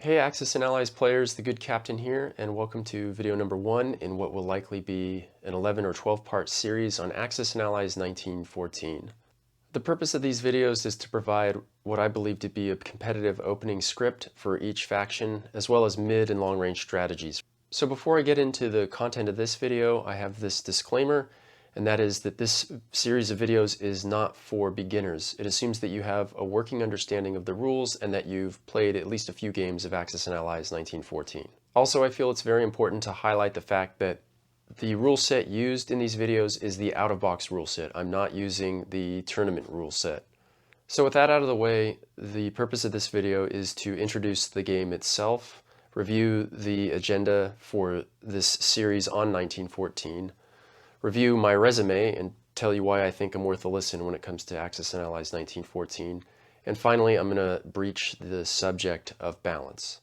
Hey Axis and Allies players, the Good Captain here, and welcome to video number 1 in what will likely be an 11 or 12 part series on Axis and Allies 1914. The purpose of these videos is to provide what I believe to be a competitive opening script for each faction, as well as mid and long range strategies. So before I get into the content of this video, I have this disclaimer, and that is that this series of videos is not for beginners. It assumes that you have a working understanding of the rules and that you've played at least a few games of Axis and Allies 1914. Also, I feel it's very important to highlight the fact that the rule set used in these videos is the out-of-box rule set. I'm not using the tournament rule set. So with that out of the way, the purpose of this video is to introduce the game itself, review the agenda for this series on 1914, review my resume and tell you why I think I'm worth a listen when it comes to Axis and Allies 1914, and finally I'm going to breach the subject of balance.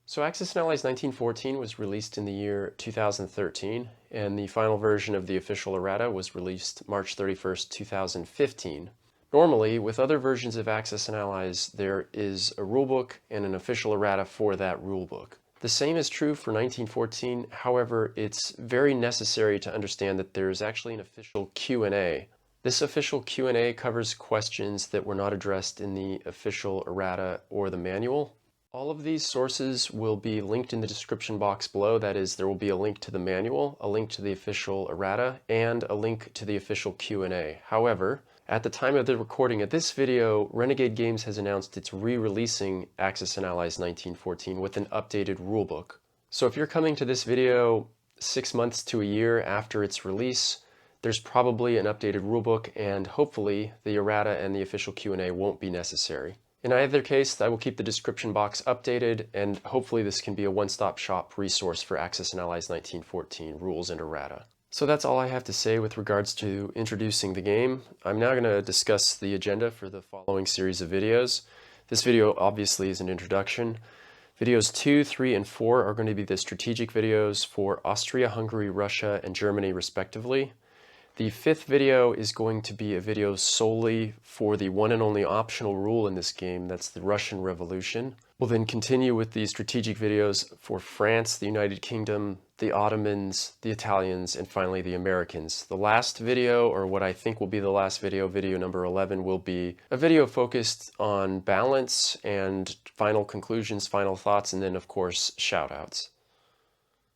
So Axis and Allies 1914 was released in the year 2013, and the final version of the official errata was released March 31st, 2015. Normally, with other versions of Axis and Allies, there is a rulebook and an official errata for that rulebook. The same is true for 1914, however, it's very necessary to understand that there's actually an official Q&A. This official Q&A covers questions that were not addressed in the official errata or the manual. All of these sources will be linked in the description box below. That is, there will be a link to the manual, a link to the official errata, and a link to the official Q&A. However, at the time of the recording of this video, Renegade Games has announced it's re-releasing Axis and Allies 1914 with an updated rulebook. So if you're coming to this video 6 months to a year after its release, there's probably an updated rulebook, and hopefully the errata and the official Q&A won't be necessary. In either case, I will keep the description box updated, and hopefully this can be a one-stop shop resource for Axis and Allies 1914 rules and errata. So that's all I have to say with regards to introducing the game. I'm now going to discuss the agenda for the following series of videos. This video obviously is an introduction. Videos 2, 3, and 4 are going to be the strategic videos for Austria, Hungary, Russia, and Germany respectively. The 5th video is going to be a video solely for the one and only optional rule in this game, that's the Russian Revolution. We'll then continue with the strategic videos for France, the United Kingdom, the Ottomans, the Italians, and finally the Americans. The last video, or what I think will be the last video, video number 11, will be a video focused on balance and final conclusions, final thoughts, and then of course shoutouts.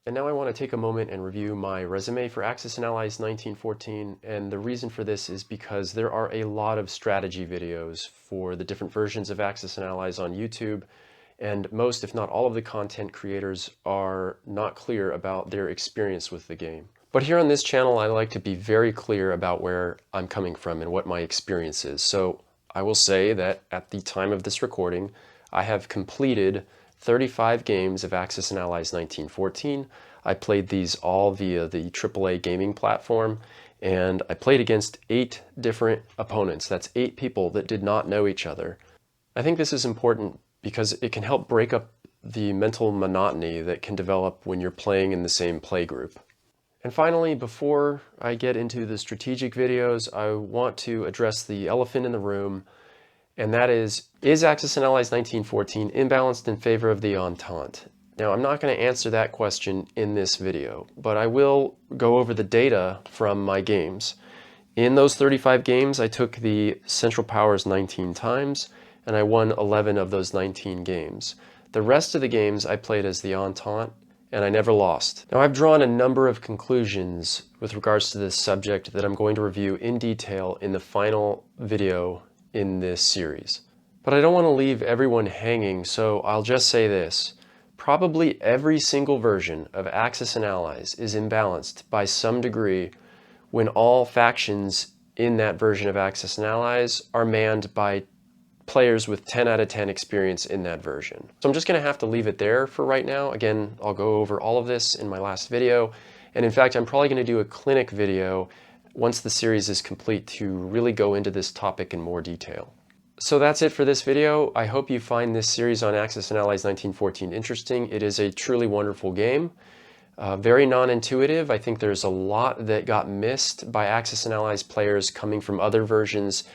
And now I want to take a moment and review my resume for Axis and Allies 1914, and the reason for this is because there are a lot of strategy videos for the different versions of Axis and Allies on YouTube, and most, if not all, of the content creators are not clear about their experience with the game. But here on this channel, I like to be very clear about where I'm coming from and what my experience is. So I will say that at the time of this recording, I have completed 35 games of Axis and Allies 1914. I played these all via the AAA gaming platform, and I played against 8 different opponents. That's 8 people that did not know each other. I think this is important because it can help break up the mental monotony that can develop when you're playing in the same play group. And finally, before I get into the strategic videos, I want to address the elephant in the room, and that is Axis and Allies 1914 imbalanced in favor of the Entente? Now, I'm not going to answer that question in this video, but I will go over the data from my games. In those 35 games, I took the Central Powers 19 times, and I won 11 of those 19 games. The rest of the games I played as the Entente, and I never lost. Now, I've drawn a number of conclusions with regards to this subject that I'm going to review in detail in the final video in this series. But I don't want to leave everyone hanging, so I'll just say this. Probably every single version of Axis and Allies is imbalanced by some degree when all factions in that version of Axis and Allies are manned by players with 10 out of 10 experience in that version. So I'm just going to have to leave it there for right now. Again, I'll go over all of this in my last video, and in fact I'm probably going to do a clinic video once the series is complete to really go into this topic in more detail. So that's it for this video. I hope you find this series on Axis and Allies 1914 interesting. It is a truly wonderful game. Very non-intuitive. I think there's a lot that got missed by Axis and Allies players coming from other versions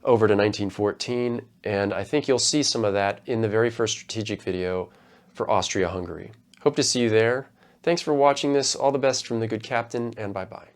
over to 1914, and I think you'll see some of that in the very first strategic video for Austria-Hungary. Hope to see you there. Thanks for watching this. All the best from the good captain, and bye-bye.